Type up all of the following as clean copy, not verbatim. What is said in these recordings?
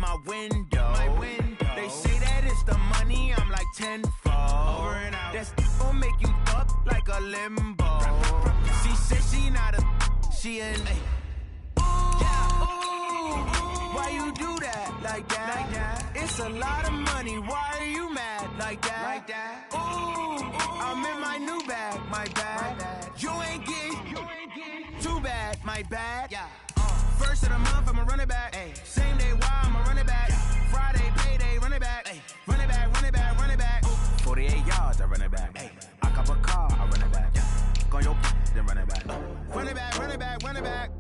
my window. They say that it's the money, I'm like tenfold. Over and out. That's gon' make you fuck like a limbo. She said she not a, she an. Why you do that like that? It's a lot of money. Why are you mad like that? Ooh, I'm in my new bag, my bad. You ain't getting too bad, my bad. First of the month, I'ma run it back. Same day, why I'ma run it back. Friday, payday, run it back. Run it back, run it back, run it back. 48 yards, I run it back. I cop a car, I run it back. Go your then run it back. Run it back, run it back, run it back.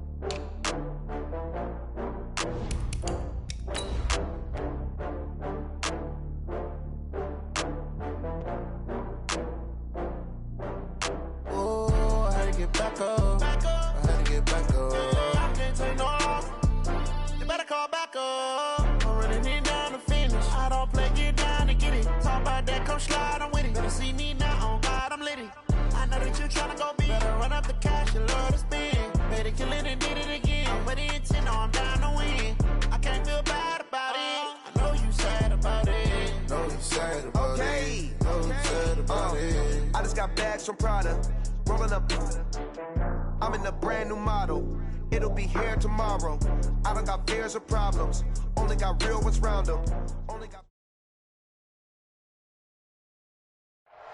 Oh, I had to get back up. I had to get back up. I can't take no loss. You better call back up. I'm running it down to finish. I don't play, get down to get it. Talk about that, come slide, I'm with it. Better see me now, on God, I'm litty. I know that you tryna go big. Better run up the cash, you love to spend. Better kill it and did it again. I'm with the intent, no, I'm down to win. I can't feel bad about it. I know you sad about it. Know you sad about it. Know you sad about it. I just got bags from Prada. Rolling up. I'm in a brand new model. It'll be here tomorrow. I don't got fears or problems. Only got real ones round them. Only got.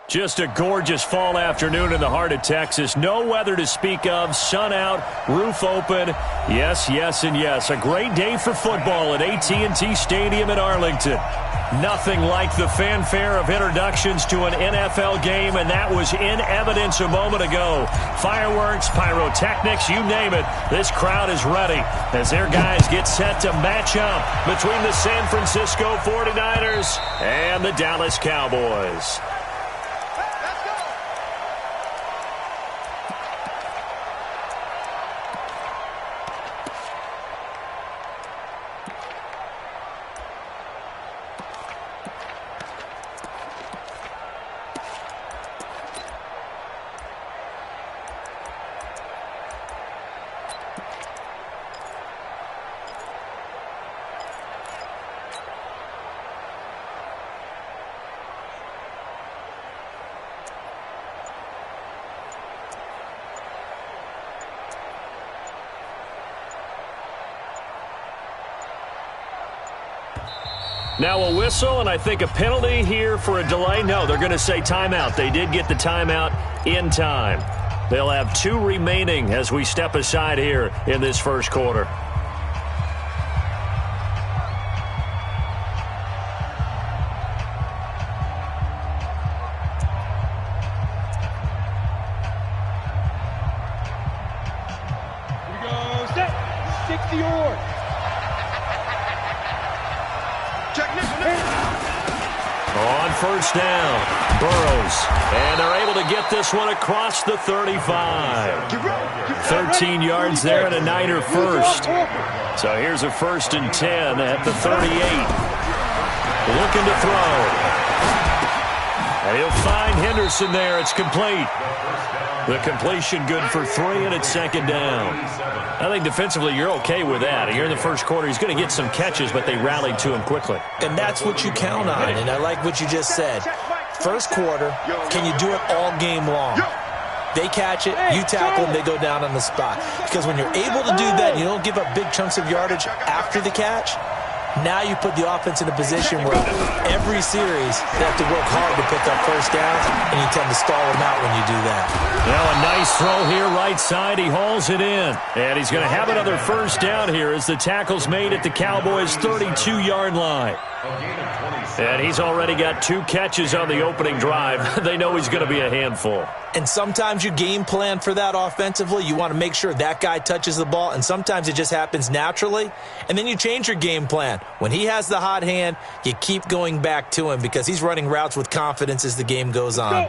Just a gorgeous fall afternoon in the heart of Texas. No weather to speak of. Sun out, roof open. Yes, yes, and yes. A great day for football at AT&T Stadium in Arlington. Nothing like the fanfare of introductions to an NFL game, and that was in evidence a moment ago. Fireworks, pyrotechnics, you name it. This crowd is ready as their guys get set to match up between the San Francisco 49ers and the Dallas Cowboys. Now a whistle, and I think a penalty here for a delay. No, they're going to say timeout. They did get the timeout in time. They'll have 2 remaining as we step aside here in this first quarter. Here we go. Set. 60 or. On first down, Burrows, and they're able to get this one across the 35. 13 yards there and a Niner first. So here's a 1st and 10 at the 38. Looking to throw. And he'll find Henderson there. It's complete. The completion good for 3, and it's 2nd down. I think defensively you're okay with that. Here in the first quarter, he's going to get some catches, but they rallied to him quickly. And that's what you count on, and I like what you just said. First quarter, can you do it all game long? They catch it, you tackle them, they go down on the spot. Because when you're able to do that, you don't give up big chunks of yardage after the catch. Now you put the offense in a position where every series they have to work hard to pick up first downs, and you tend to stall them out when you do that. Now a nice throw here right side. He hauls it in. And he's going to have another first down here as the tackle's made at the Cowboys' 32-yard line. And he's already got 2 catches on the opening drive. They know he's going to be a handful. And sometimes you game plan for that offensively. You want to make sure that guy touches the ball, and sometimes it just happens naturally. And then you change your game plan. When he has the hot hand, you keep going back to him because he's running routes with confidence as the game goes on.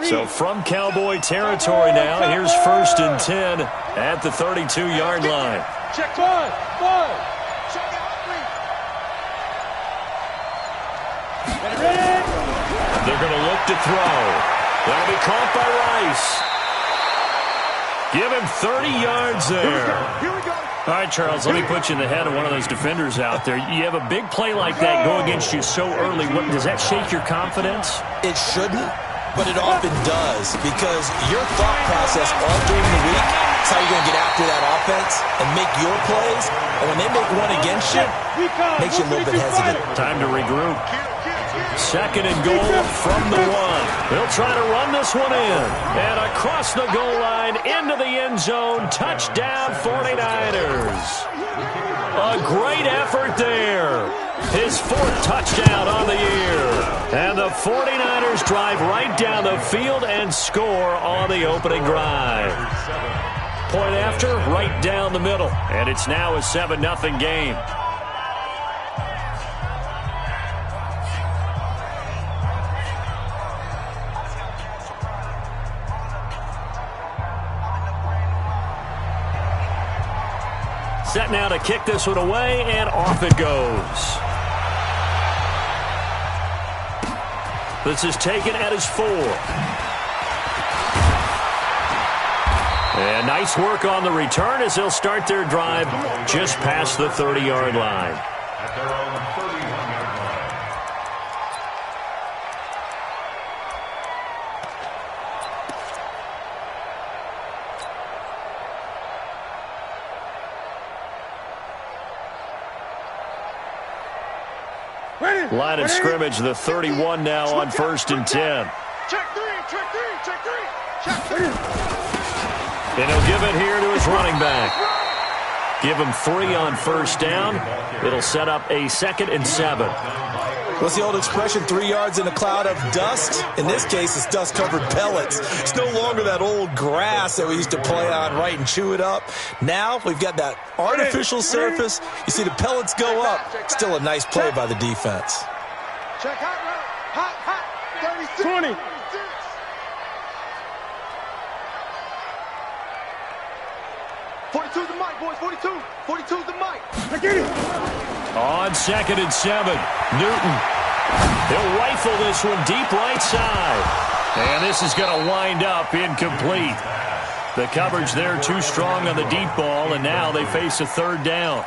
So from Cowboy territory now, here's 1st and 10 at the 32-yard line. Check 5. They're going to look to throw. That'll be caught by Rice. Give him 30 yards there. Here we go. All right, Charles, let me put you in the head of one of those defenders out there. You have a big play like that go against you so early. Does that shake your confidence? It shouldn't, but it often does, because your thought process all during the week is how you're going to get after that offense and make your plays. And when they make one against you, it makes you a little bit hesitant. Time to regroup. Second and goal from the one. They'll try to run this one in. And across the goal line, into the end zone. Touchdown, 49ers. A great effort there. His fourth touchdown on the year. And the 49ers drive right down the field and score on the opening drive. Point after, right down the middle. And it's now a 7-0 game. Set now to kick this one away, and off it goes. This is taken at his 4. And nice work on the return as they'll start their drive just past the 30-yard line. At their own 31-yard line. Line of scrimmage, the 31 now on 1st and 10. Check three. And he'll give it here to his running back. Give him 3 on 1st down. It'll set up a 2nd and 7. What's the old expression, 3 yards in a cloud of dust? In this case, it's dust-covered pellets. It's no longer that old grass that we used to play on, right, and chew it up. Now we've got that artificial surface. You see the pellets go up. Still a nice play by the defense. Check hot route. Hot. 36. 20. 42's the mic, boys. 42's the mic. I get it. On 2nd and 7, Newton. He'll rifle this one deep right side. And this is going to wind up incomplete. The coverage there too strong on the deep ball, and now they face a 3rd down.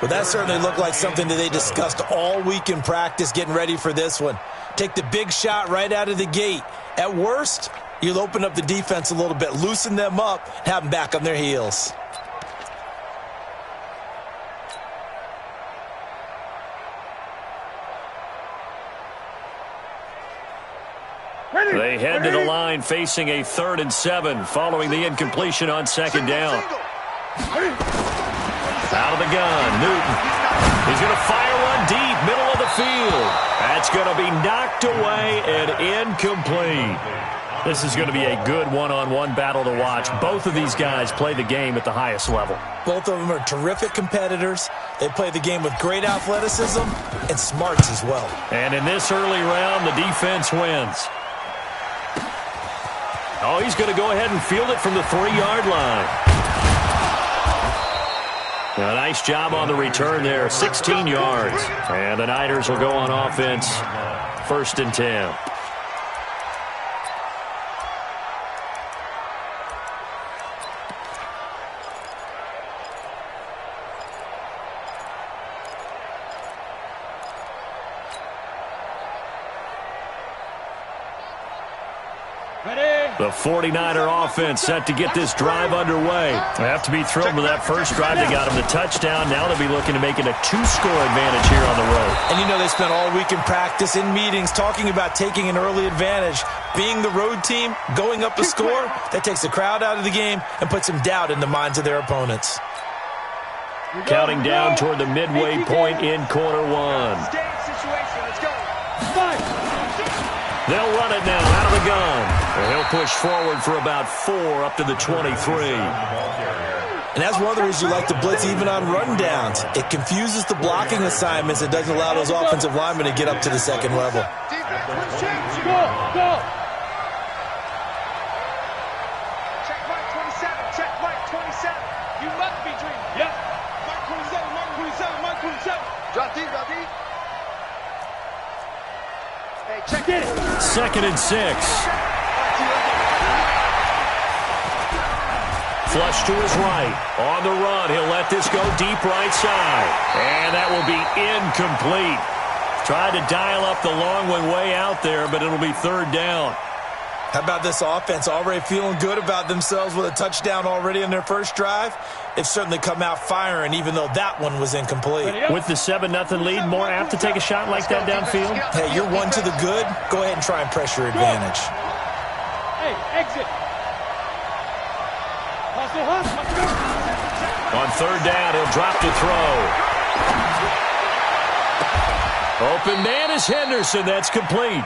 Well, that certainly looked like something that they discussed all week in practice, getting ready for this one. Take the big shot right out of the gate. At worst, you'll open up the defense a little bit, loosen them up, and have them back on their heels. They head to the line facing a 3rd and 7 following the incompletion on 2nd down. Out of the gun, Newton. He's going to fire one deep, middle of the field. That's going to be knocked away and incomplete. This is going to be a good one-on-one battle to watch. Both of these guys play the game at the highest level. Both of them are terrific competitors. They play the game with great athleticism and smarts as well. And in this early round, the defense wins. Oh, he's going to go ahead and field it from the 3-yard line. A nice job on the return there, 16 yards. And the Niners will go on offense, 1st and 10. The 49er offense set to get this drive underway. They have to be thrilled with that first drive. They got them the touchdown. Now they'll be looking to make it a 2-score advantage here on the road. And you know they spent all week in practice, in meetings, talking about taking an early advantage. Being the road team, going up a score, that takes the crowd out of the game and puts some doubt in the minds of their opponents. Counting down toward the midway point in quarter 1. Let's go. 5. They'll run it now out of the gun. And he'll push forward for about 4 up to the 23. And that's one of the reasons you like to blitz even on rundowns. It confuses the blocking assignments. It doesn't allow those offensive linemen to get up to the second level. Go. Check Mike 27. Check Mike 27. You must be dreaming. Yep. Mike 27. Drop deep. Hey, check it. 2nd and 6. flush to his right. On the run, he'll let this go deep right side. And that will be incomplete. Tried to dial up the long one way out there, but it'll be third down. How about this offense already feeling good about themselves with a touchdown already in their first drive? They've certainly come out firing, even though that one was incomplete. With the 7-0 lead, more apt to take a shot like that downfield? Hey, you're one to the good. Go ahead and try and press your advantage. Hey, exit. On third down, he'll drop to throw. Open man is Henderson. That's complete.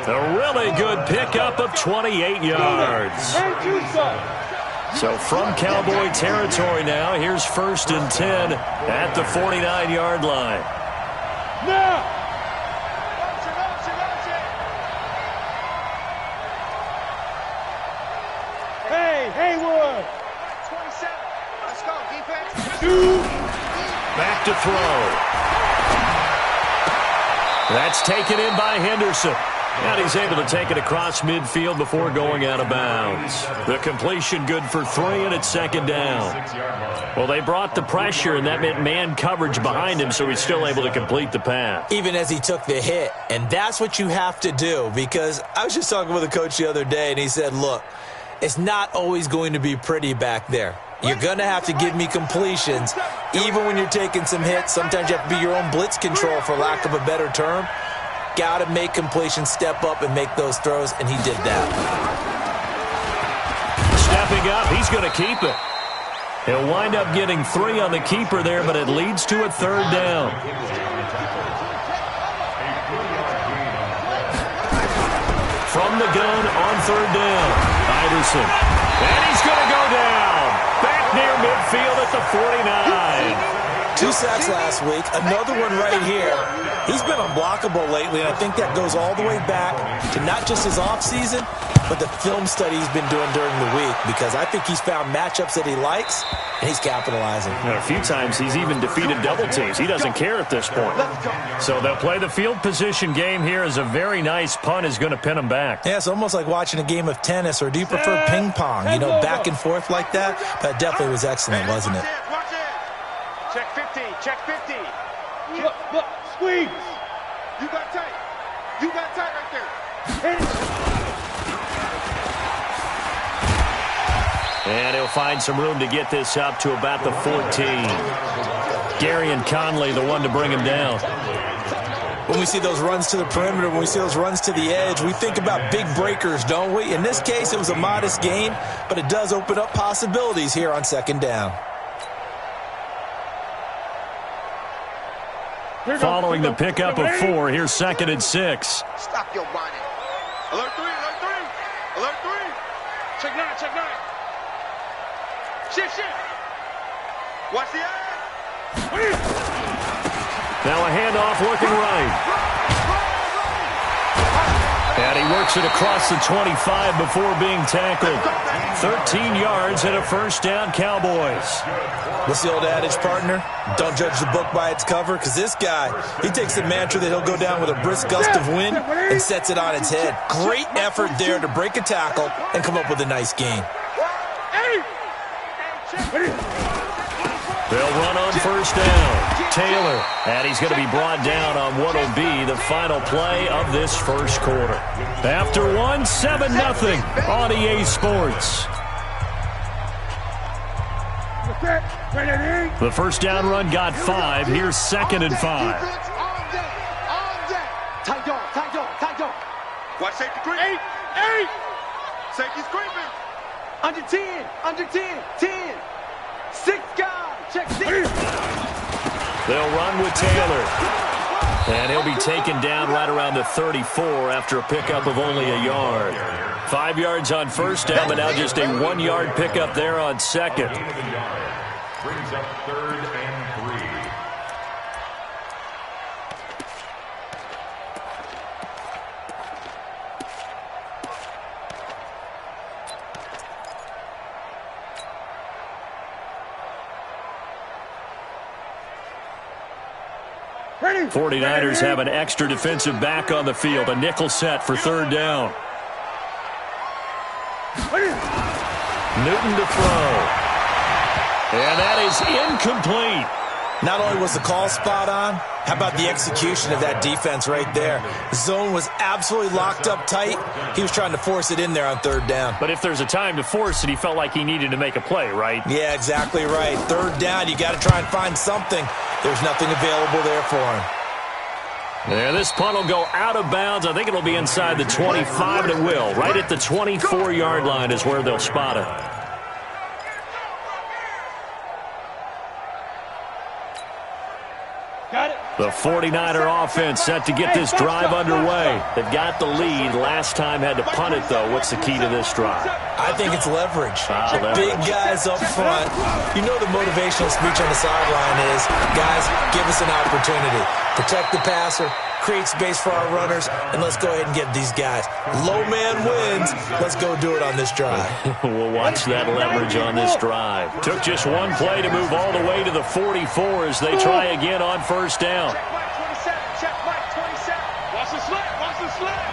A really good pickup of 28 yards. So from Cowboy territory now, here's 1st and 10 at the 49-yard line. Now. Hey, Haywood. 27. Let's go, defense. Back to throw. That's taken in by Henderson. And he's able to take it across midfield before going out of bounds. The completion good for 3, and it's 2nd down. Well, they brought the pressure, and that meant man coverage behind him, so he's still able to complete the pass. Even as he took the hit, and that's what you have to do, because I was just talking with a coach the other day, and he said, look, it's not always going to be pretty back there. You're going to have to give me completions, even when you're taking some hits. Sometimes you have to be your own blitz control, for lack of a better term. Got to make completions, step up, and make those throws, and he did that. Stepping up, he's going to keep it. He'll wind up getting 3 on the keeper there, but it leads to a 3rd down. From the gun on 3rd down, Iverson. And he's going to go down. Back near midfield at the 49. 2 sacks last week, another one right here. He's been unblockable lately, and I think that goes all the way back to not just his offseason, but the film study he's been doing during the week, because I think he's found matchups that he likes, and he's capitalizing. And a few times he's even defeated double teams. He doesn't care at this point. So they'll play the field position game here as a very nice punt is going to pin him back. Yeah, it's almost like watching a game of tennis, or do you prefer ping pong? You know, back and forth like that? But it definitely was excellent, wasn't it? Check 50, check 50. Look, squeeze. You got tight. You got tight right there. And he'll find some room to get this up to about the 14. Gary and Conley, the one to bring him down. When we see those runs to the perimeter, when we see those runs to the edge, we think about big breakers, don't we? In this case, it was a modest gain, but it does open up possibilities here on 2nd down. Following the pickup of 4, here's 2nd and 6. Stop your whining. Alert 3, alert 3. Alert 3. Check 9, check 9. Shift. Watch the eye. Now a handoff looking right. And he works it across the 25 before being tackled. 13 yards and a 1st down, Cowboys. What's the old adage, partner? Don't judge the book by its cover, because this guy, he takes the mantra that he'll go down with a brisk gust of wind and sets it on its head. Great effort there to break a tackle and come up with a nice gain. They'll run on 1st down. Taylor, and he's going to be brought down on what will be the final play of this 1st quarter. After 1, 7-0 on EA Sports. The 1st down run got 5. Here's 2nd and 5. Tight dog. Watch safety creep. 8. Safety's creeping. Under 10. 10. 6 guys. Check 6. They'll run with Taylor. And he'll be taken down right around the 34 after a pickup of only a yard. 5 yards on 1st down, but now just a 1-yard pickup there on 2nd. Brings up 3rd and 3. Ready? 49ers have an extra defensive back on the field. A nickel set for 3rd down. Newton to throw. is incomplete. Not only was the call spot on, how about the execution of that defense right there? The zone was absolutely locked up tight. He was trying to force it in there on third down. But if there's a time to force it, he felt like he needed to make a play, right? Yeah, exactly right. Third down, you got to try and find something. There's nothing available there for him. Yeah, this punt will go out of bounds. I think it'll be inside the 25, and it will. Right at the 24-yard line is where they'll spot it. The 49er offense set to get this drive underway. They've got the lead. Last time had to punt it, though. What's the key to this drive? I think it's leverage. The big guys up front. You know the motivational speech on the sideline is, guys, give us an opportunity. Protect the passer, create space for our runners, and let's go ahead and get these guys. Low man wins. Let's go do it on this drive. We'll watch that leverage on this drive. Took just one play to move all the way to the 44 as they try again on first down. Check Mike 27, check Mike 27. Watch the slant, watch the slant.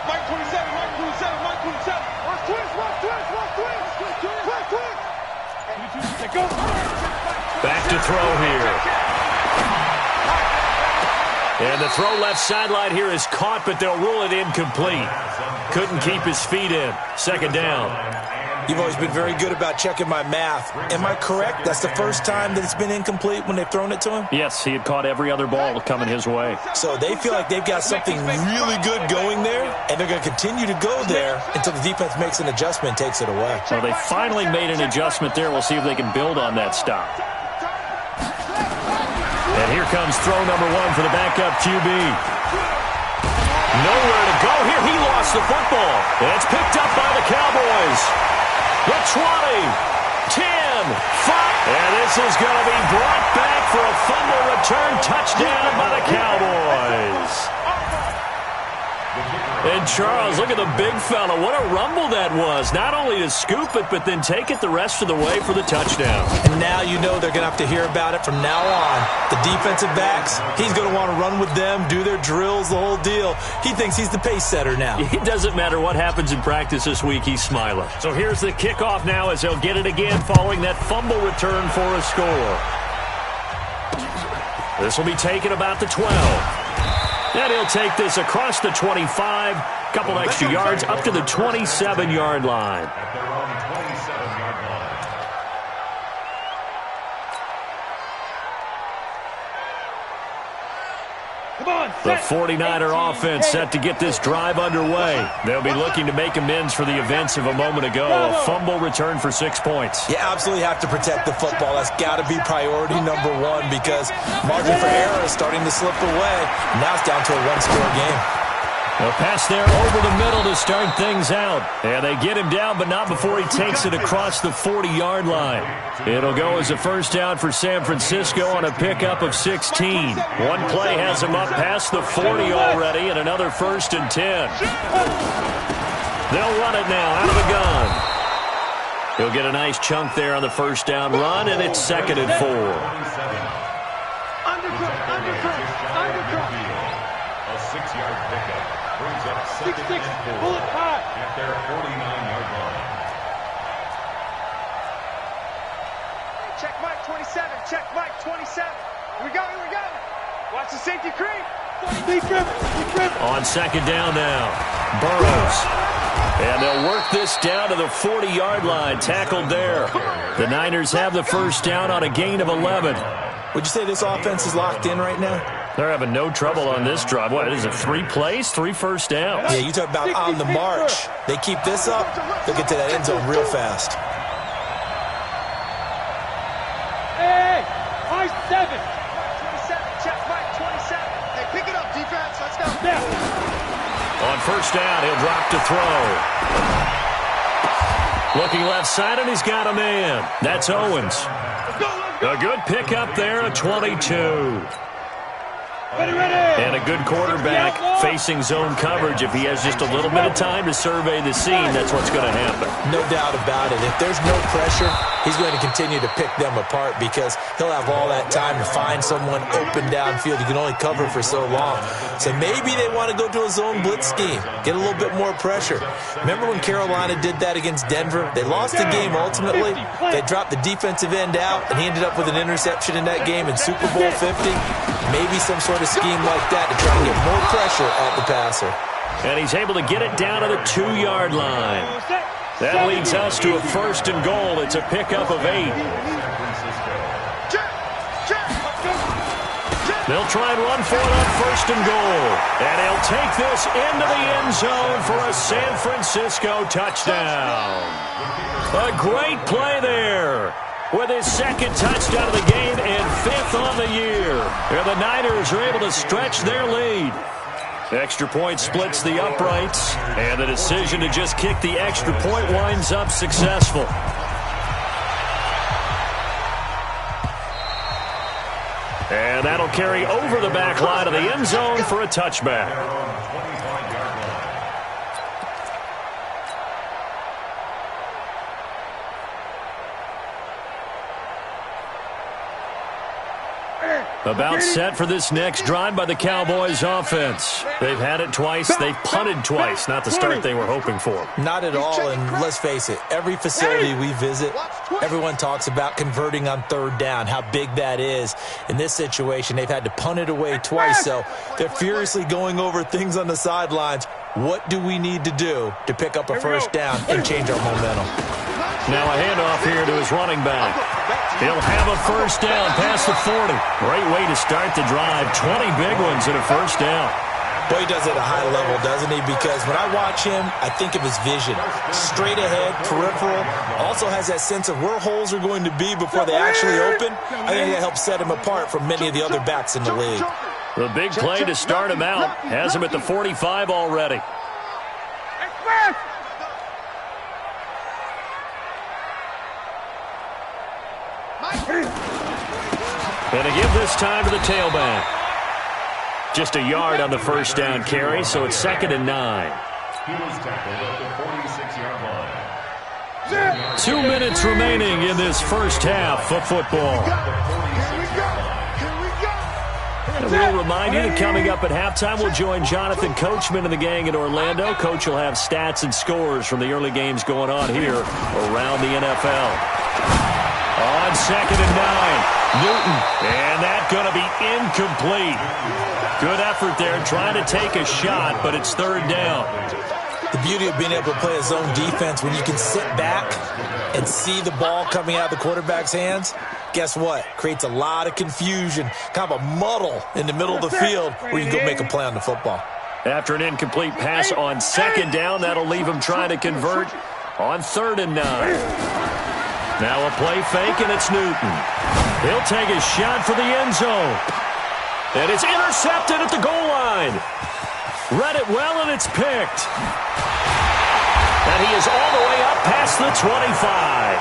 Mike 27, Mike 27, Mike 27. Watch twins, watch twins, watch twins. Watch twins. Go. Back to throw here. And the throw left sideline here is caught, but they'll rule it incomplete. Couldn't keep his feet in. Second down. You've always been very good about checking my math. Am I correct? That's the first time that it's been incomplete when they've thrown it to him? Yes, he had caught every other ball coming his way. So they feel like they've got something really good going there, and they're going to continue to go there until the defense makes an adjustment and takes it away. Well, they finally made an adjustment there. We'll see if they can build on that stop. And here comes throw number one for the backup QB. Nowhere to go here. He lost the football. And it's picked up by the Cowboys. The 20, 10, 5. And this is going to be brought back for a fumble return touchdown by the Cowboys. And Charles, look at the big fella. What a rumble that was. Not only to scoop it, but then take it the rest of the way for the touchdown. And now you know they're going to have to hear about it from now on. The defensive backs, he's going to want to run with them, do their drills, the whole deal. He thinks he's the pace setter now. It doesn't matter what happens in practice this week, he's smiling. So here's the kickoff now as they'll get it again following that fumble return for a score. This will be taken about the 12. And he'll take this across the 25, couple extra yards up to the 27-yard line. At their own 27-yard line. The 49er offense set to get this drive underway. They'll be looking to make amends for the events of a moment ago. A fumble return for 6 points. You absolutely have to protect the football. That's got to be priority number one because margin for error is starting to slip away. Now it's down to a one-score game. A pass there over the middle to start things out. And they get him down, but not before he takes it across the 40-yard line. It'll go as a first down for San Francisco on a pickup of 16. One play has him up past the 40 already, and another 1st and 10. They'll run it now out of the gun. He'll get a nice chunk there on the first down run, and it's 2nd and 4. A 6-yard pickup brings up 2nd and 4 at their 49-yard line. Check Mike 27, check Mike 27. Here we go, here we go. Watch the safety creep. On 2nd down now, Burrows. And they'll work this down to the 40-yard line, tackled there. The Niners have the first down on a gain of 11. Would you say this offense is locked in right now? They're having no trouble on this drive. What, is it 3 plays, 3 first downs? Yeah, you talk about on the march. They keep this up, they'll get to that end zone real fast. Hey, Mike 7. Mike 27, check Mike 27. Hey, pick it up, defense. Let's go. On first down, he'll drop to throw. Looking left side, and he's got a man. That's Owens. A good pickup there, a 22. And a good quarterback facing zone coverage. If he has just a little bit of time to survey the scene, that's what's going to happen. No doubt about it. If there's no pressure, he's going to continue to pick them apart because he'll have all that time to find someone open downfield. You can only cover for so long. So maybe they want to go to a zone blitz scheme, get a little bit more pressure. Remember when Carolina did that against Denver? They lost the game ultimately. They dropped the defensive end out, and he ended up with an interception in that game in Super Bowl 50. Maybe some sort of scheme like that to try to get more pressure at the passer. And he's able to get it down to the 2-yard line. That leads us to a 1st and goal. It's a pickup of 8. They'll try and run for it on 1st and goal. And he'll take this into the end zone for a San Francisco touchdown. A great play there, with his 2nd touchdown of the game and 5th on the year. And the Niners are able to stretch their lead. Extra point splits the uprights, and the decision to just kick the extra point winds up successful. And that'll carry over the back line of the end zone for a touchback. About set for this next drive by the Cowboys offense. They've had it twice. They've punted twice. Not the start they were hoping for. Not at all, and let's face it, every facility we visit, everyone talks about converting on 3rd down, how big that is. In this situation, they've had to punt it away twice, so they're furiously going over things on the sidelines. What do we need to do to pick up a 1st down and change our momentum? Now a handoff here to his running back. He'll have a 1st down past the 40. Great way to start the drive. 20 big ones and a 1st down. Boy, he does it at a high level, doesn't he? Because when I watch him, I think of his vision. Straight ahead, peripheral. Also has that sense of where holes are going to be before they actually open. I think that helps set him apart from many of the other backs in the league. The big play to start him out. Has him at the 45 already. And to give this time to the tailback. Just a yard on the 1st down carry, so it's 2nd and 9. He was tackled at the 46-yard line. 2 minutes remaining in this first half of football. And we'll remind you that coming up at halftime, we'll join Jonathan Coachman and the gang in Orlando. Coach will have stats and scores from the early games going on here around the NFL. On 2nd and 9. Newton, and that's going to be incomplete. Good effort there, trying to take a shot, but it's 3rd down. The beauty of being able to play a zone defense when you can sit back and see the ball coming out of the quarterback's hands, guess what? Creates a lot of confusion, kind of a muddle in the middle of the field where you can go make a play on the football. After an incomplete pass on 2nd down, that'll leave him trying to convert on 3rd and 9. Now a play fake, and it's Newton. He'll take a shot for the end zone. And it's intercepted at the goal line. Read it well, and it's picked. And he is all the way up past the 25.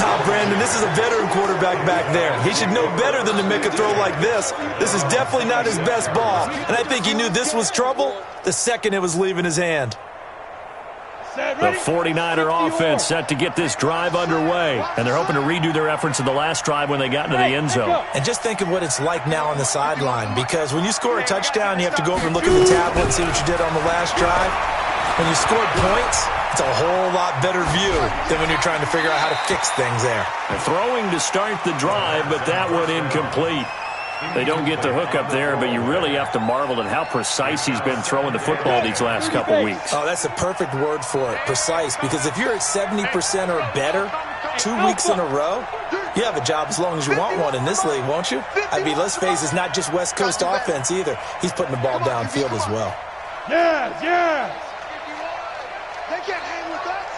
Oh, Brandon, this is a veteran quarterback back there. He should know better than to make a throw like this. This is definitely not his best ball. And I think he knew this was trouble the second it was leaving his hand. The 49er offense set to get this drive underway, and they're hoping to redo their efforts in the last drive when they got into the end zone. And just think of what it's like now on the sideline, because when you score a touchdown, you have to go over and look at the tablet and see what you did on the last drive. When you scored points, it's a whole lot better view than when you're trying to figure out how to fix things there. Throwing to start the drive, but that one incomplete. They don't get the hook up there, but you really have to marvel at how precise he's been throwing the football these last couple weeks. Oh, that's a perfect word for it, precise, because if you're at 70% or better 2 weeks in a row, you have a job as long as you want one in this league, won't you? I mean, let's face it, it's not just West Coast offense either. He's putting the ball downfield as well. Yes, yes. They can't hang with us.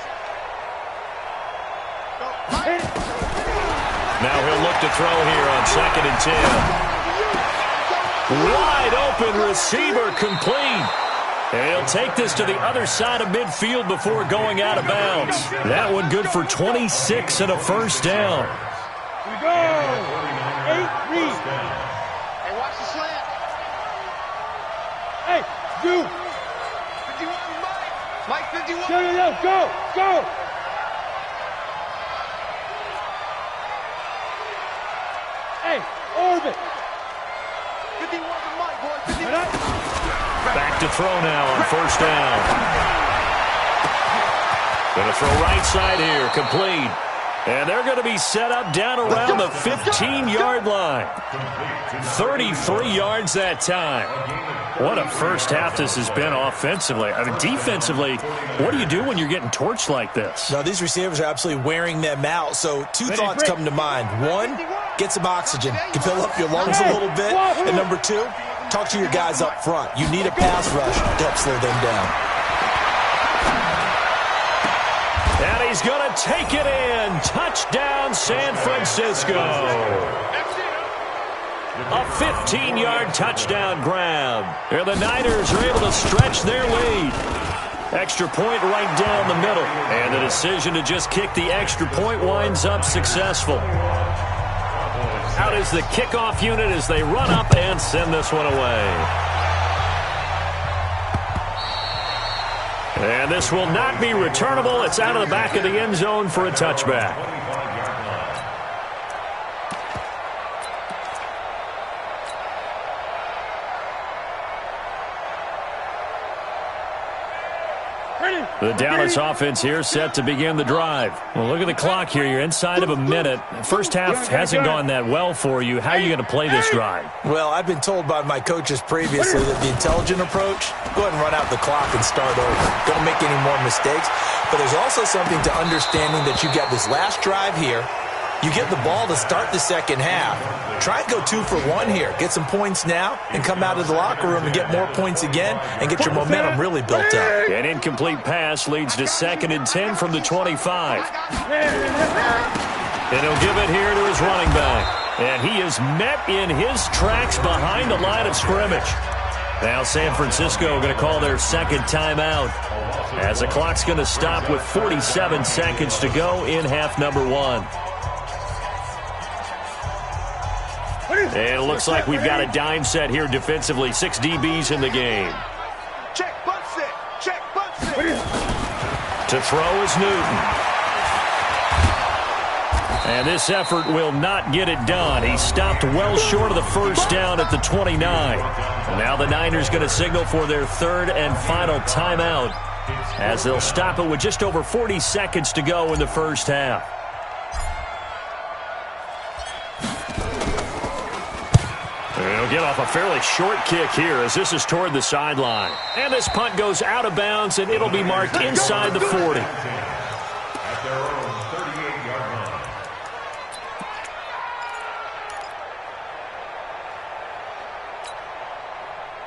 Now he'll look to throw here on 2nd and 10. Wide open receiver complete. And he'll take this to the other side of midfield before going out of bounds. That one good for 26 and a 1st down. We go. 8-3. Hey, watch the slide. Hey, you. 51, Mike 51. Go. Hey, orbit. 51 for Mike, boy. 51. Back to throw now on first down. Going to throw right side here, complete. And they're going to be set up down around the 15-yard line. 33 yards that time. What a first half this has been offensively. I mean, defensively, what do you do when you're getting torched like this? No, these receivers are absolutely wearing them out. So two thoughts come to mind. One, get some oxygen. You can fill up your lungs a little bit. And number two, talk to your guys up front. You need a pass rush to help slow them down. And he's going to take it in. Touchdown, San Francisco. A 15-yard touchdown grab. And the Niners are able to stretch their lead. Extra point right down the middle. And the decision to just kick the extra point winds up successful. Out is the kickoff unit as they run up and send this one away. And this will not be returnable. It's out of the back of the end zone for a touchback. The Dallas offense here set to begin the drive. Well, look at the clock here. You're inside of a minute. First half hasn't gone that well for you. How are you going to play this drive? Well, I've been told by my coaches previously that the intelligent approach, go ahead and run out the clock and start over. Don't make any more mistakes. But there's also something to understanding that you got this last drive here. You get the ball to start the second half. Try and go 2 for 1 here. Get some points now and come out of the locker room and get more points again and get your momentum really built up. An incomplete pass leads to 2nd and 10 from the 25. And he'll give it here to his running back. And he is met in his tracks behind the line of scrimmage. Now San Francisco going to call their second timeout as the clock's going to stop with 47 seconds to go in half number 1. And it looks like we've got a dime set here defensively. 6 DBs in the game. Check, butt set. Check, butt set. To throw is Newton. And this effort will not get it done. He stopped well short of the first down at the 29. And now the Niners going to signal for their third and final timeout as they'll stop it with just over 40 seconds to go in the first half. They'll get off a fairly short kick here as this is toward the sideline. And this punt goes out of bounds, and it'll be marked inside the 40. At their own 38-yard line.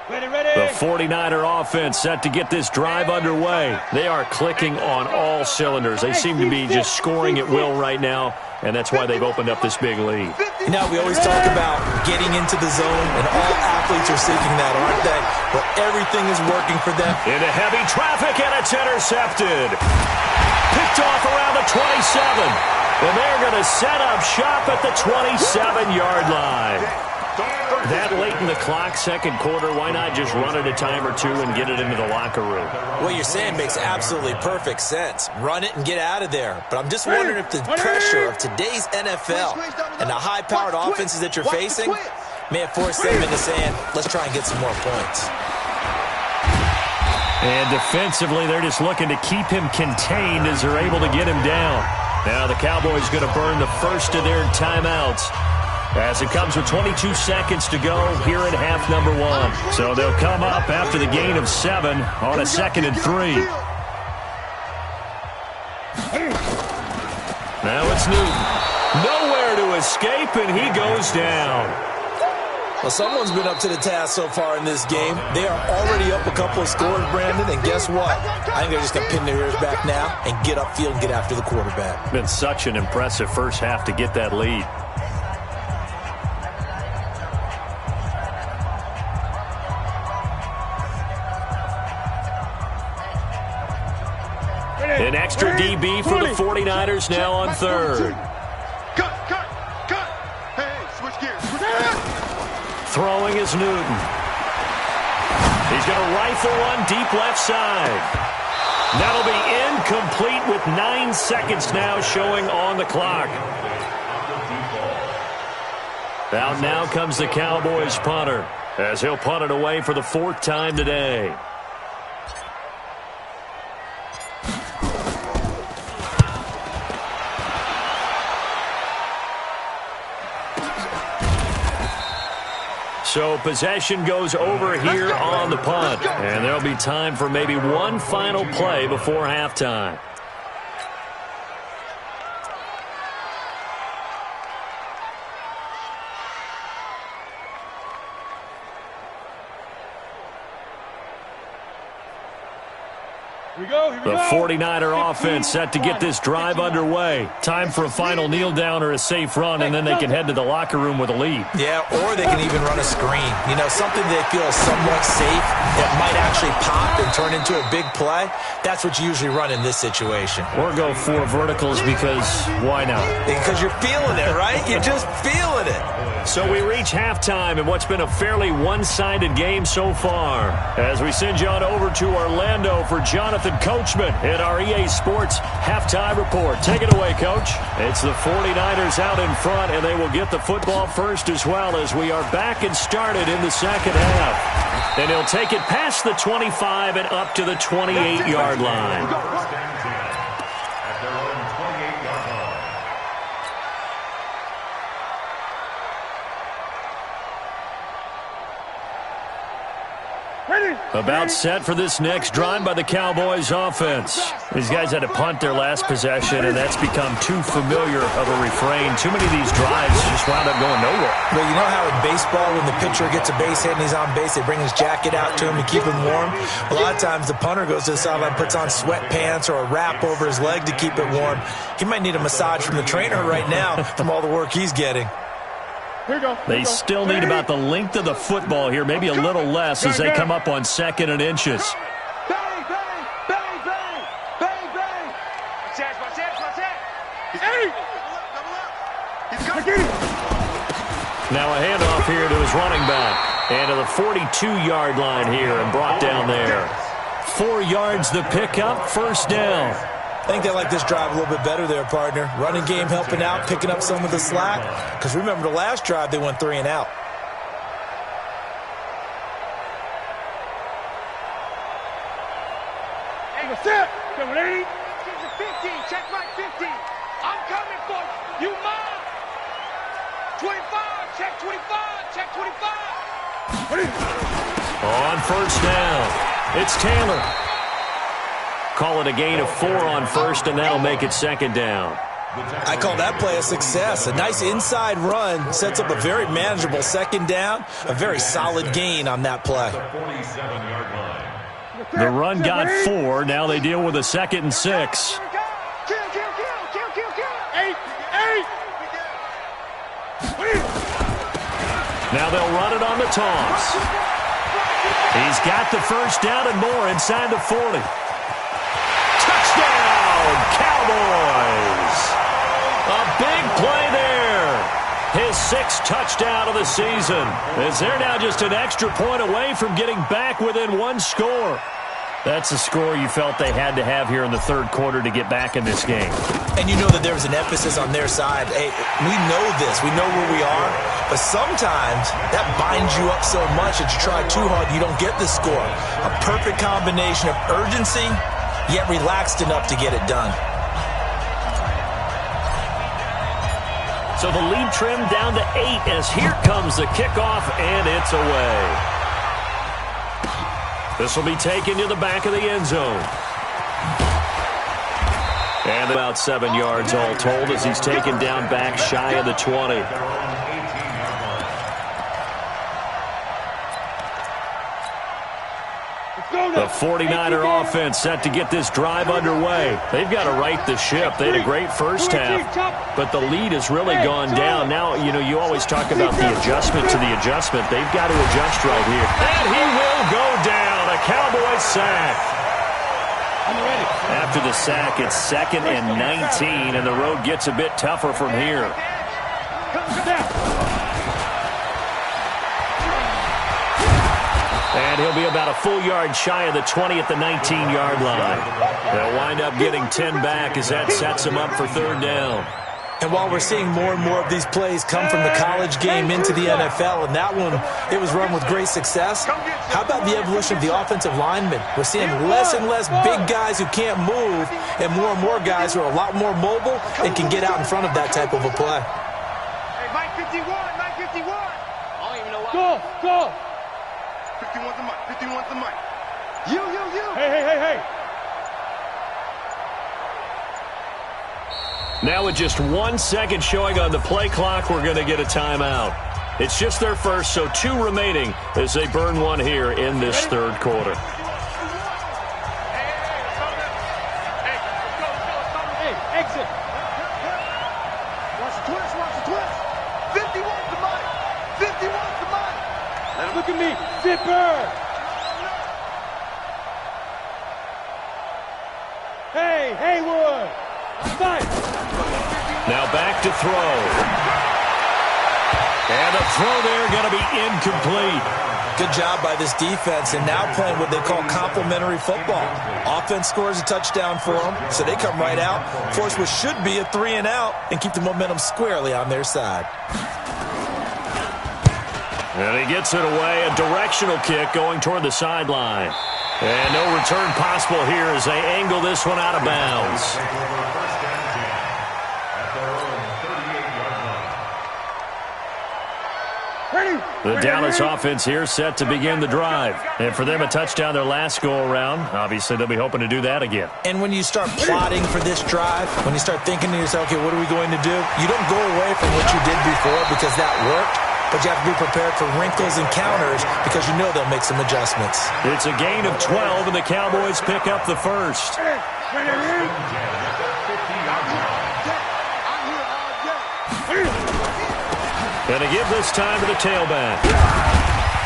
The 49er offense set to get this drive underway. They are clicking on all cylinders. They seem to be just scoring at will right now, and that's why they've opened up this big lead. You know, we always talk about getting into the zone, and all athletes are seeking that, aren't they? But everything is working for them. Into heavy traffic, and it's intercepted. Picked off around the 27. And they're going to set up shop at the 27-yard line. That late in the clock, second quarter, why not just run it a time or two and get it into the locker room? What you're saying makes absolutely perfect sense. Run it and get out of there. But I'm just wondering if the pressure of today's NFL and the high-powered offenses that you're facing may have forced them into saying, let's try and get some more points. And defensively, they're just looking to keep him contained as they're able to get him down. Now the Cowboys going to burn the first of their timeouts as it comes with 22 seconds to go here in half number 1. So they'll come up after the gain of 7 on a 2nd and 3. Now it's Newton. Nowhere to escape, and he goes down. Well, someone's been up to the task so far in this game. They are already up a couple of scores, Brandon, and guess what? I think they're just going to pin their ears back now and get upfield and get after the quarterback. Been such an impressive first half to get that lead. An extra DB for the 49ers now on third. Cut. Hey, switch gears. Throwing is Newton. He's going to rifle one deep left side. That'll be incomplete with 9 seconds now showing on the clock. Out now comes the Cowboys punter, as he'll punt it away for the 4th time today. So possession goes over here on the punt, and there'll be time for maybe one final play before halftime. The 49er offense set to get this drive underway. Time for a final kneel down or a safe run, and then they can head to the locker room with a lead. Yeah, or they can even run a screen. You know, something they feel is somewhat safe that might actually pop and turn into a big play. That's what you usually run in this situation. Or go 4 verticals because why not? Because you're feeling it, right? You're just feeling it. So we reach halftime in what's been a fairly one-sided game so far. As we send you on over to Orlando for Jonathan Coachman in our EA Sports Halftime Report. Take it away, Coach. It's the 49ers out in front, and they will get the football first as well, as we are back and started in the second half. And he'll take it past the 25 and up to the 28-yard line. About set for this next drive by the Cowboys offense. These guys had to punt their last possession, and that's become too familiar of a refrain. Too many of these drives just wound up going nowhere. Well, you know how in baseball when the pitcher gets a base hit and he's on base, they bring his jacket out to him to keep him warm? A lot of times the punter goes to the sideline, puts on sweatpants or a wrap over his leg to keep it warm. He might need a massage from the trainer right now from all the work he's getting. They still need about the length of the football here, maybe a little less as they come up on 2nd and inches. Bang, bang, bang, bang, bang, bang. Watch it. Hey! Now a handoff here to his running back. And to the 42-yard line here and brought down there. 4 yards the pickup, 1st down. I think they like this drive a little bit better there, partner. Running game helping out, picking up some of the slack. Because remember the last drive, they went 3 and out. Hey, what's up? Come on, 80. 15, check right 15. I'm coming for you. You mine. 25, check 25, check 25. On 1st down, it's Taylor. Call it a gain of 4 on 1st, and that'll make it 2nd down. I call that play a success. A nice inside run sets up a very manageable 2nd down. A very solid gain on that play. The run got 4. Now they deal with a 2nd and 6. Kill. 8. Now they'll run it on the toss. He's got the 1st down and more inside the 40. Touchdown, Cowboys! A big play there. His 6th touchdown of the season. As they're now just an extra point away from getting back within 1 score. That's a score you felt they had to have here in the 3rd quarter to get back in this game. And you know that there was an emphasis on their side. Hey, we know this. We know where we are. But sometimes that binds you up so much that you try too hard, you don't get the score. A perfect combination of urgency, yet relaxed enough to get it done. So the lead trimmed down to 8 as here comes the kickoff, and it's away. This will be taken to the back of the end zone. And about 7 yards all told as he's taken down back shy of the 20. The 49er offense set to get this drive underway. They've got to right the ship. They had a great first half, but the lead has really gone down. Now, you know, you always talk about the adjustment to the adjustment. They've got to adjust right here. And he will go down. A Cowboys sack. After the sack, it's 2nd and 19, and the road gets a bit tougher from here. And he'll be about a full yard shy of the 20 at the 19-yard line. They'll wind up getting 10 back as that sets them up for third down. And while we're seeing more and more of these plays come from the college game into the NFL, and that one, it was run with great success, how about the evolution of the offensive linemen? We're seeing less and less big guys who can't move and more guys who are a lot more mobile and can get out in front of that type of a play. Hey, Mike 51, Mike 51. I don't even know why. Go. 51's the mic, 51's the mic. You. Hey. Now with just 1 second showing on the play clock, we're going to get a timeout. It's just their first, so 2 remaining as they burn one here in this third quarter. Hey, exit. Watch the twist. 51's the mic. 51's the mic. Look at me, zipper. Hey, Haywood. Fight. Now back to throw. And the throw there going to be incomplete. Good job by this defense, and now playing what they call complementary football. Offense scores a touchdown for them, so they come right out, force what should be a 3-and-out, and keep the momentum squarely on their side. And he gets it away, a directional kick going toward the sideline. And no return possible here as they angle this one out of bounds. The Dallas offense here set to begin the drive. And for them, a touchdown their last go-around. Obviously, they'll be hoping to do that again. And when you start plotting for this drive, when you start thinking to yourself, okay, what are we going to do? You don't go away from what you did before because that worked, but you have to be prepared for wrinkles and counters because you know they'll make some adjustments. It's a gain of 12, and the Cowboys pick up the first. Going to give this time to the tailback.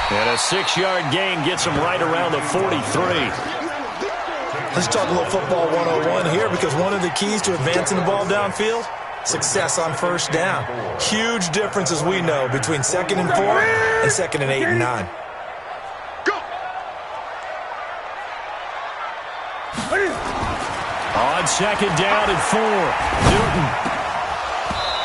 And a 6-yard gain gets him right around the 43. Let's talk a little football 101 here because one of the keys to advancing the ball downfield, success on first down. Huge difference, as we know, between 2nd and 4 and 2nd and 8 and 9. Go! On 2nd down and 4, Newton.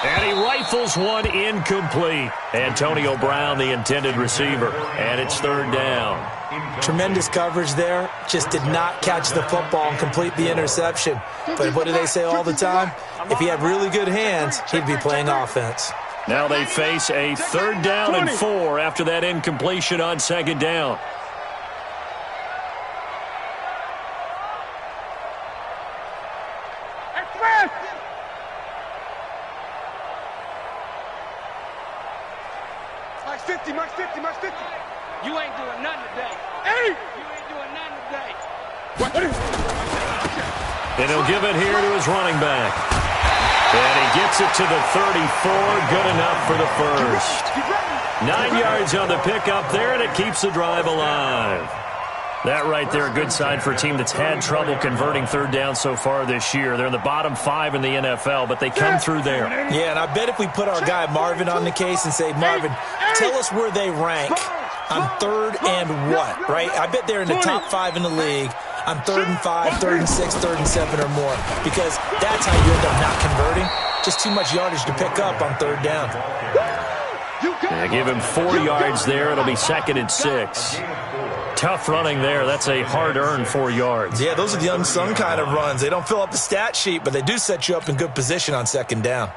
And he rifles one incomplete. Antonio Brown, the intended receiver. And it's 3rd down. Tremendous coverage there. Just did not catch the football and complete the interception. But what do they say all the time? If he had really good hands, he'd be playing offense. Now they face a 3rd down and 4 after that incompletion on 2nd down. Max 50. You ain't doing nothing today. Hey! You ain't doing nothing today. And he'll give it here to his running back. And he gets it to the 34. Good enough for the first. 9 yards on the pickup there, and it keeps the drive alive. That right there, a good sign for a team that's had trouble converting 3rd down so far this year. They're in the bottom 5 in the NFL, but they come through there. Yeah, and I bet if we put our guy Marvin on the case and say, Marvin, tell us where they rank on 3rd and what, right? I bet they're in the top 5 in the league on 3rd and 5, 3rd and 6, 3rd and 7 or more, because that's how you end up not converting. Just too much yardage to pick up on 3rd down. Yeah, give him 4 yards there. It'll be 2nd and 6. Tough running there. That's a hard-earned 4 yards. Yeah, those are the unsung kind of runs. They don't fill up the stat sheet, but they do set you up in good position on 2nd down.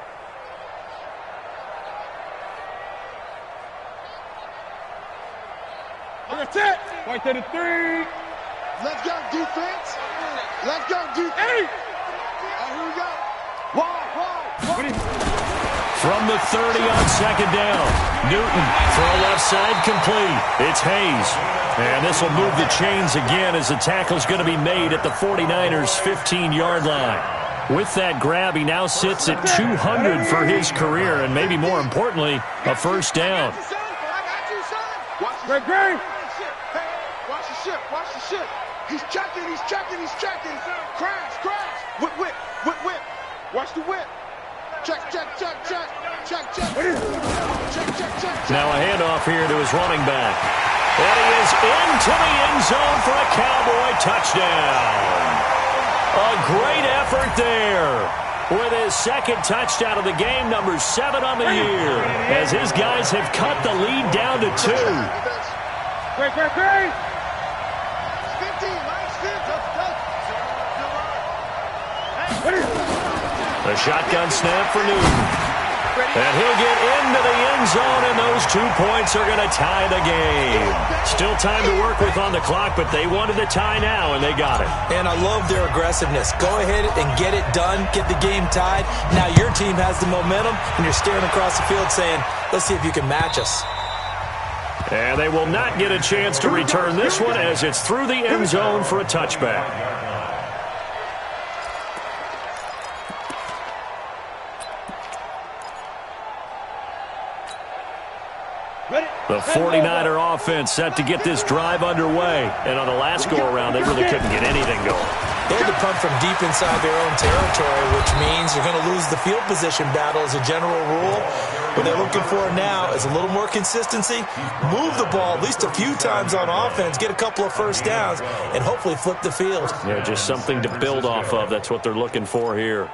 That's it. Right to the 3. Let's go, defense. Let's go, defense. Hey. Here we go. Whoa. From the 30 on 2nd down. Newton, throw left side, complete. It's Hayes. And this will move the chains again as the tackle's going to be made at the 49ers' 15-yard line. With that grab, he now sits at 200 for his career, and maybe more importantly, a first down. Great. Watch the ship. He's checking. Crash. Whip. Watch the whip. Check. Now a handoff here to his running back. And he is into the end zone for a Cowboy touchdown. A great effort there with his second touchdown of the game, number 7 on the year, as his guys have cut the lead down to 2. Great, great, great. The shotgun snap for Newton. And he'll get into the end zone, and those 2 points are going to tie the game. Still time to work with on the clock, but they wanted the tie now, and they got it. And I love their aggressiveness. Go ahead and get it done, get the game tied. Now your team has the momentum, and you're staring across the field saying, let's see if you can match us. And they will not get a chance to return this one as it's through the end zone for a touchback. The 49er offense set to get this drive underway. And on the last go-around, they really couldn't get anything going. They had to punt from deep inside their own territory, which means they're going to lose the field position battle as a general rule. What they're looking for now is a little more consistency, move the ball at least a few times on offense, get a couple of first downs, and hopefully flip the field. Yeah, just something to build off of. That's what they're looking for here.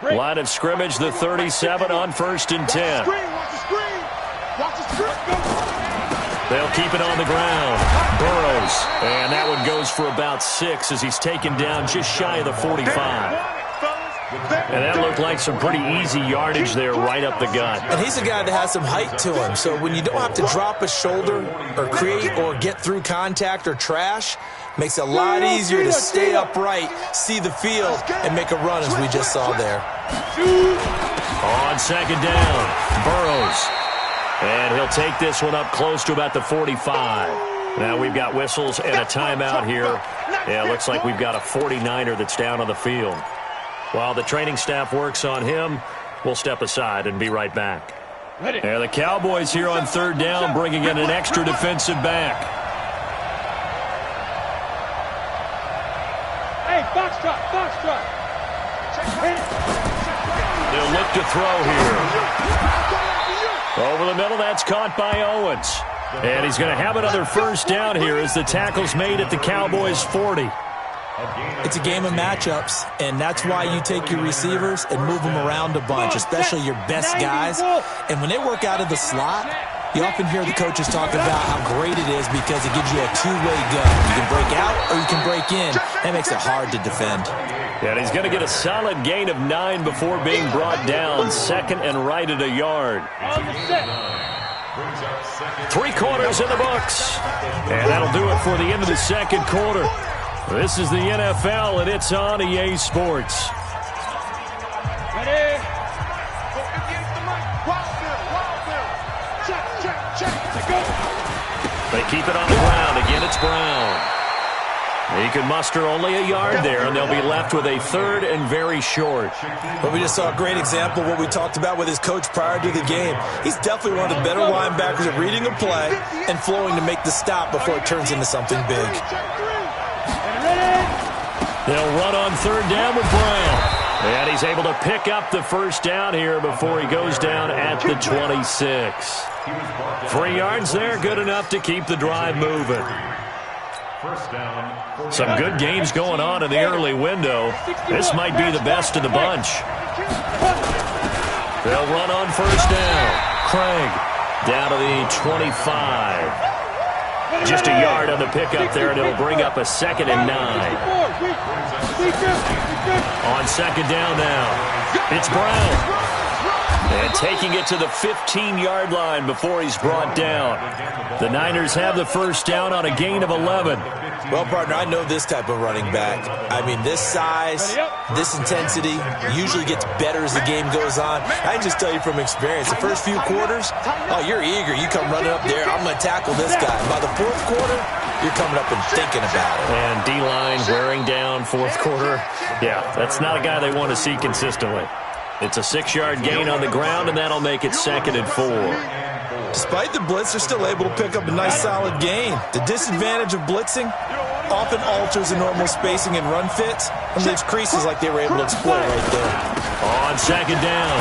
Line of scrimmage, the 37 on 1st and 10. They'll keep it on the ground. Burrows. And that one goes for about 6 as he's taken down just shy of the 45. And that looked like some pretty easy yardage there right up the gut. And he's a guy that has some height to him. So when you don't have to drop a shoulder or create or get through contact or trash, makes it a lot easier to stay upright, see the field, and make a run as we just saw there. On 2nd down, Burrows. And he'll take this one up close to about the 45. Now we've got whistles and a timeout here. Yeah, it looks like we've got a 49er that's down on the field. While the training staff works on him, we'll step aside and be right back. And the Cowboys here on 3rd down, bringing in an extra defensive back. Hey, box truck. They'll look to throw here. Over the middle, that's caught by Owens. And he's going to have another first down here as the tackle's made at the Cowboys' 40. It's a game of matchups, and that's why you take your receivers and move them around a bunch, especially your best guys. And when they work out of the slot, you often hear the coaches talk about how great it is because it gives you a two-way go. You can break out or you can break in. That makes it hard to defend. Yeah, and he's going to get a solid gain of 9 before being brought down. 2nd and right at a yard. 3 quarters in the books. And that'll do it for the end of the 2nd quarter. This is the NFL, and it's on EA Sports. Ready? They keep it on the ground. Again, it's Brown. He can muster only a yard there, and they'll be left with a 3rd and very short. But we just saw a great example of what we talked about with his coach prior to the game. He's definitely one of the better linebackers at reading a play and flowing to make the stop before it turns into something big. They'll run on 3rd down with Brown. And he's able to pick up the first down here before he goes down at the 26. 3 yards there, good enough to keep the drive moving. Some good games going on in the early window. This might be the best of the bunch. They'll run on 1st down. Craig down to the 25. Just a yard on the pickup there, and it'll bring up a 2nd and 9. On 2nd down now, it's Brown. And taking it to the 15-yard line before he's brought down. The Niners have the first down on a gain of 11. Well, partner, I know this type of running back. I mean, this size, this intensity usually gets better as the game goes on. I can just tell you from experience, the first few quarters, oh, you're eager. You come running up there, I'm going to tackle this guy. By the 4th quarter, you're coming up and thinking about it. And D-line wearing down 4th quarter. Yeah, that's not a guy they want to see consistently. It's a 6-yard gain on the ground, and that'll make it 2nd and 4. Despite the blitz, they're still able to pick up a nice solid gain. The disadvantage of blitzing, often alters the normal spacing and run fits and leaves creases like they were able to exploit right there. On second down,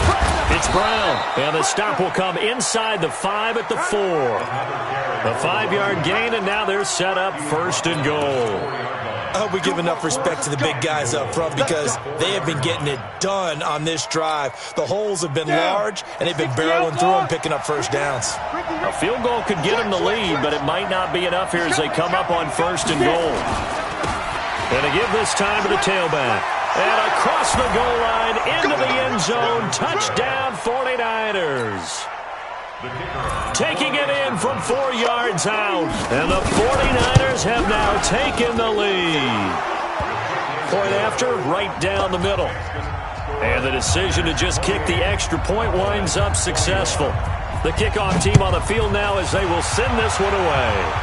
it's Brown. And the stop will come inside the 5 at the 4. A 5-yard gain, and now they're set up first and goal. I hope we give enough respect to the big guys up front because they have been getting it done on this drive. The holes have been large, and they've been barreling through them, picking up first downs. A field goal could get them the lead, but it might not be enough here as they come up on first and goal. And they give this time to the tailback. And across the goal line, into the end zone, touchdown 49ers. Taking it in from 4 yards out. And the 49ers have now taken the lead. Point after, right down the middle. And the decision to just kick the extra point winds up successful. The kickoff team on the field now as they will send this one away.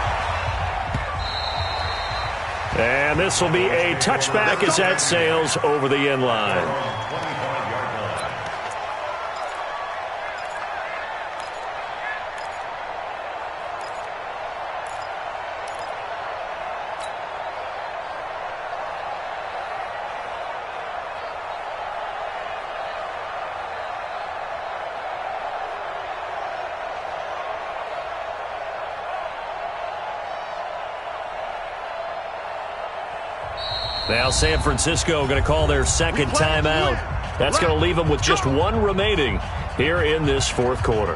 And this will be a touchback as that sails over the end line. Now San Francisco going to call their second timeout. That's going to leave them with just 1 remaining here in this 4th quarter.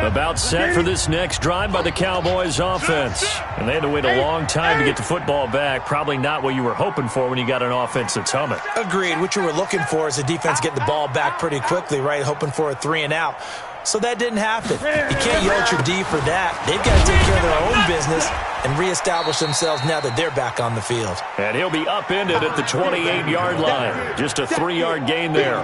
About set for this next drive by the Cowboys offense. And they had to wait a long time to get the football back. Probably not what you were hoping for when you got an offense that's humming. Agreed. What you were looking for is the defense getting the ball back pretty quickly, right? Hoping for a 3 and out. So that didn't happen. You can't yell at your D for that. They've got to take care of their own business and reestablish themselves now that they're back on the field. And he'll be upended at the 28-yard line. Just a 3-yard gain there.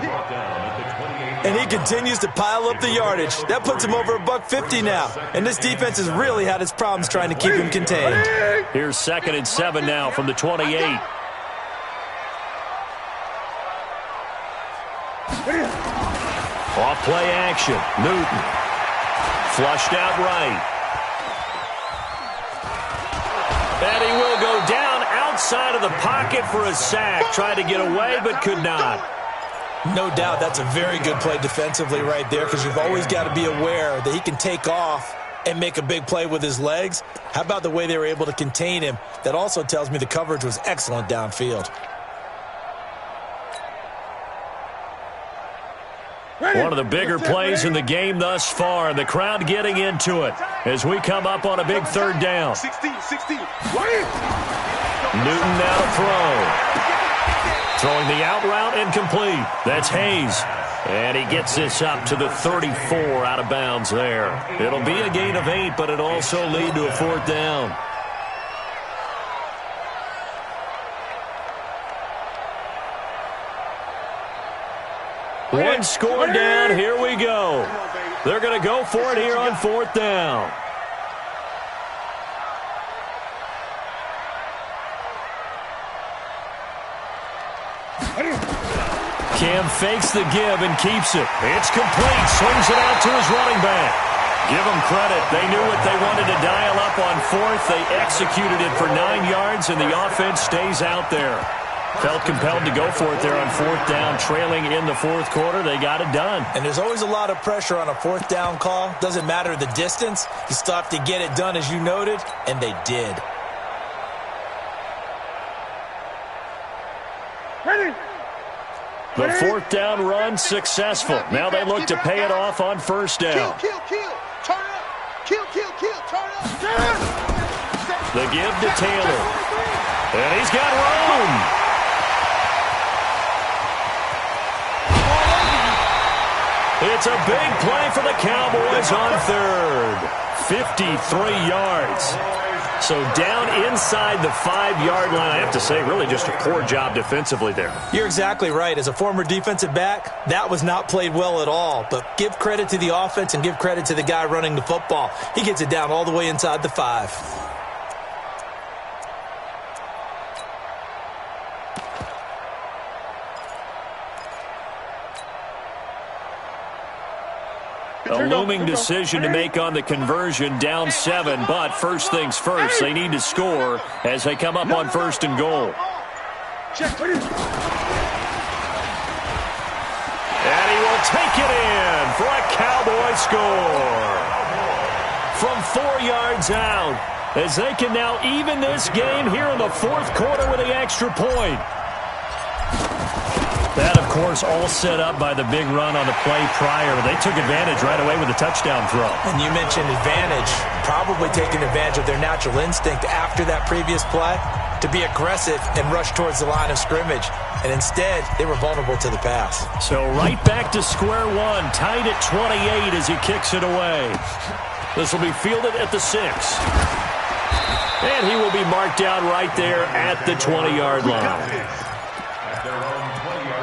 And he continues to pile up the yardage. That puts him over $150 now. And this defense has really had its problems trying to keep him contained. Here's 2nd and 7 now from the 28. Off play action. Newton. Flushed out right. And he will go down outside of the pocket for a sack. Tried to get away, but could not. No doubt that's a very good play defensively right there because you've always got to be aware that he can take off and make a big play with his legs. How about the way they were able to contain him? That also tells me the coverage was excellent downfield. One of the bigger plays in the game thus far. The crowd getting into it as we come up on a big 3rd down. 16. Newton now to throw. Throwing the out route incomplete. That's Hayes. And he gets this up to the 34 out of bounds there. It'll be a gain of 8, but it'll also lead to a 4th down. One score down. Here we go. They're going to go for it here on 4th down. Cam fakes the give and keeps it. It's complete. Swings it out to his running back. Give them credit. They knew what they wanted to dial up on 4th. They executed it for 9 yards, and the offense stays out there. Felt compelled to go for it there on 4th down, trailing in the 4th quarter. They got it done. And there's always a lot of pressure on a 4th down call. Doesn't matter the distance. You still have to get it done, as you noted, and they did. The 4th down run successful. Now they look to pay it off on 1st down. Kill. Turn up. Kill. Turn up. The give to Taylor. And he's got room. It's a big play for the Cowboys on 3rd. 53 yards. So down inside the 5-yard line. I have to say, really just a poor job defensively there. You're exactly right. As a former defensive back, that was not played well at all. But give credit to the offense and give credit to the guy running the football. He gets it down all the way inside the 5. A looming decision to make on the conversion, down 7. But first things first, they need to score as they come up on 1st and goal. And he will take it in for a Cowboy score. From 4 yards out, as they can now even this game here in the 4th quarter with the extra point. That, of course, all set up by the big run on the play prior. They took advantage right away with a touchdown throw. And you mentioned advantage, probably taking advantage of their natural instinct after that previous play to be aggressive and rush towards the line of scrimmage. And instead, they were vulnerable to the pass. So right back to square one, tied at 28 as he kicks it away. This will be fielded at the 6. And he will be marked down right there at the 20-yard line. At their own 20-yard line.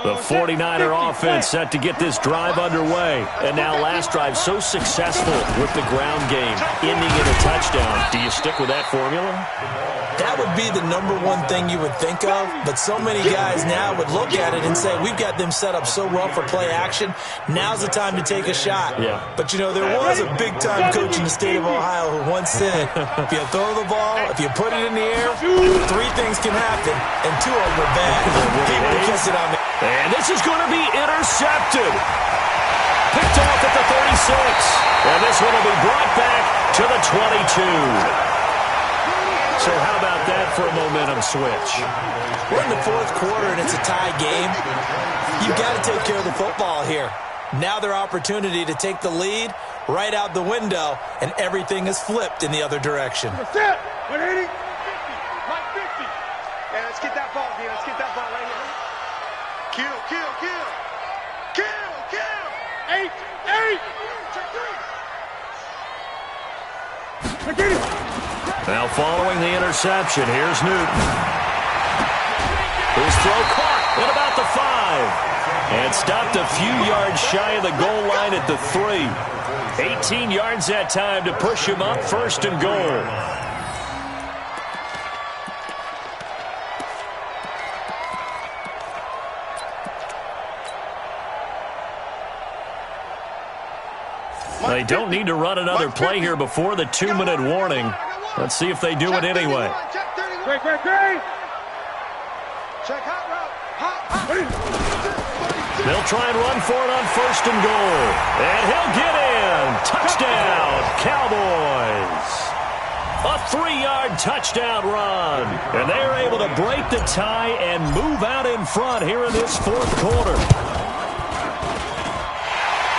The 49er offense set to get this drive underway. And now last drive so successful with the ground game, ending in a touchdown. Do you stick with that formula? That would be the number one thing you would think of, but so many guys now would look at it and say, we've got them set up so well for play action, now's the time to take a shot. Yeah. But, you know, there was a big-time coach in the state of Ohio who once said, if you throw the ball, if you put it in the air, 3 things can happen, and 2 of them are bad. People kiss it on me. And this is going to be intercepted. Picked off at the 36. And this one will be brought back to the 22. So how about that for a momentum switch? We're in the 4th quarter, and it's a tie game. You've got to take care of the football here. Now their opportunity to take the lead right out the window, and everything is flipped in the other direction. That's it. 180. 50. Like 50. Yeah, let's get that ball, D. Let's get that ball right here. Kill, kill, kill. Kill, kill. 8, 8. Check 3. I get it. Now following the interception, here's Newton. His throw caught at about the 5. And stopped a few yards shy of the goal line at the 3. 18 yards that time to push him up 1st and goal. They don't need to run another play here before the 2-minute warning. Let's see if they do it anyway. Great, great, great. Check hot route. Hot. They'll try and run for it on 1st and goal. And he'll get in. Touchdown, Cowboys. A 3-yard touchdown run. And they are able to break the tie and move out in front here in this 4th quarter.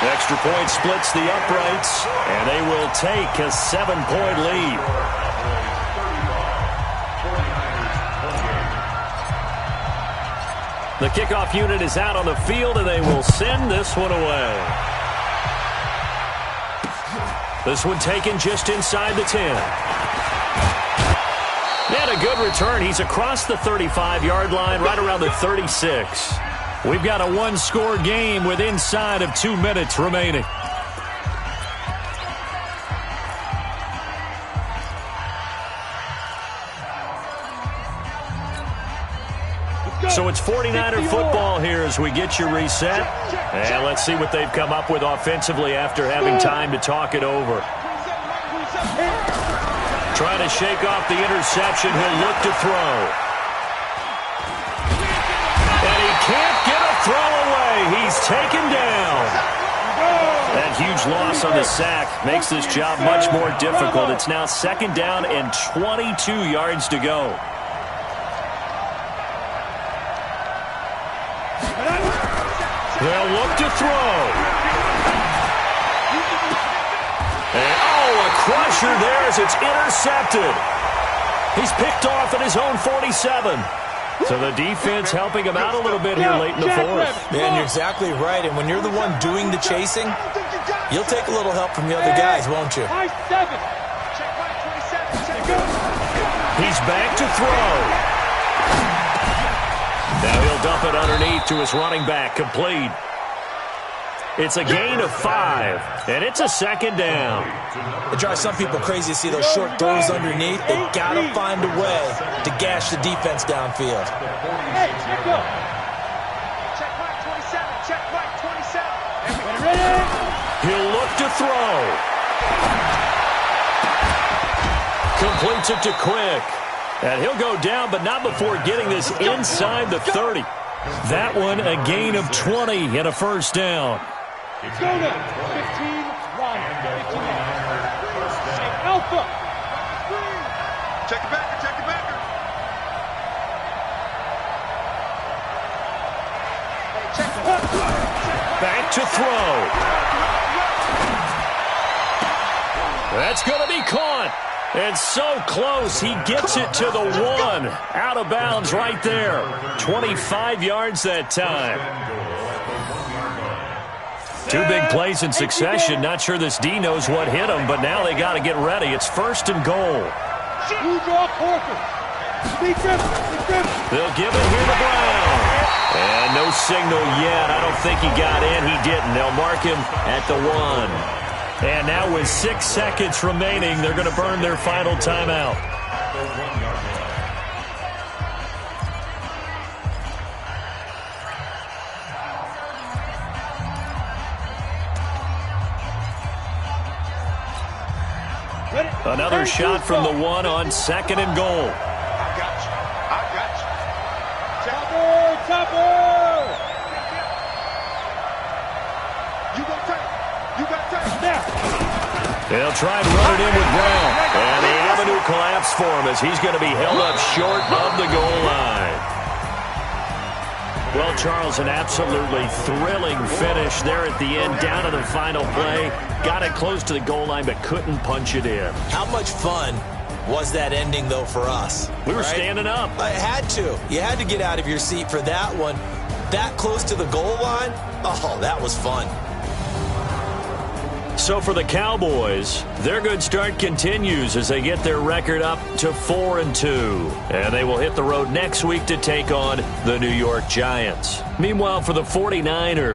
Extra point splits the uprights, and they will take a 7-point lead. The kickoff unit is out on the field, and they will send this one away. This one taken just inside the 10. And a good return. He's across the 35-yard line, right around the 36. We've got a 1-score game with inside of 2 minutes remaining. So it's 49er football here as we get you reset. And let's see what they've come up with offensively after having time to talk it over. Trying to shake off the interception. He'll look to throw. Can't get a throw away. He's taken down. That huge loss on the sack makes this job much more difficult. It's now 2nd down and 22 yards to go. They'll look to throw. And, a crusher there as it's intercepted. He's picked off at his own 47. So the defense helping him out a little bit here late in the 4th. Yeah, and you're exactly right. And when you're the one doing the chasing, you'll take a little help from the other guys, won't you? He's back to throw. Now he'll dump it underneath to his running back, complete. It's a gain of 5, and it's a second down. It drives some people crazy to see those short throws underneath. They got to find a way to gash the defense downfield. Hey, check up. Check right 27. Check right 27. Ready? He'll look to throw. Completes it to Quick. And he'll go down, but not before getting this inside the 30. That one a gain of 20 and a first down. Go now. 15, line. 15. Alpha. Check it back. Check it back. Back to throw. That's going to be caught. And so close, he gets it to the 1. Out of bounds right there. 25 yards that time. 2 big plays in succession. Not sure this D knows what hit him, but now they got to get ready. It's 1st and goal. They'll give it here to Brown. And no signal yet. I don't think he got in. He didn't. They'll mark him at the 1. And now with 6 seconds remaining, they're going to burn their final timeout. Another shot from the 1 on 2nd and goal. I got you. Topper! You got time. You got time. Now. They'll try and run it in with Brown. And the avenue collapse for him as he's going to be held up short of the goal line. Well, Charles, an absolutely thrilling finish there at the end, down to the final play. Got it close to the goal line, but couldn't punch it in. How much fun was that ending, though, for us? We were standing up. I had to. You had to get out of your seat for that one. That close to the goal line? Oh, that was fun. So for the Cowboys, their good start continues as they get their record up to 4-2. And they will hit the road next week to take on the New York Giants. Meanwhile, for the 49ers,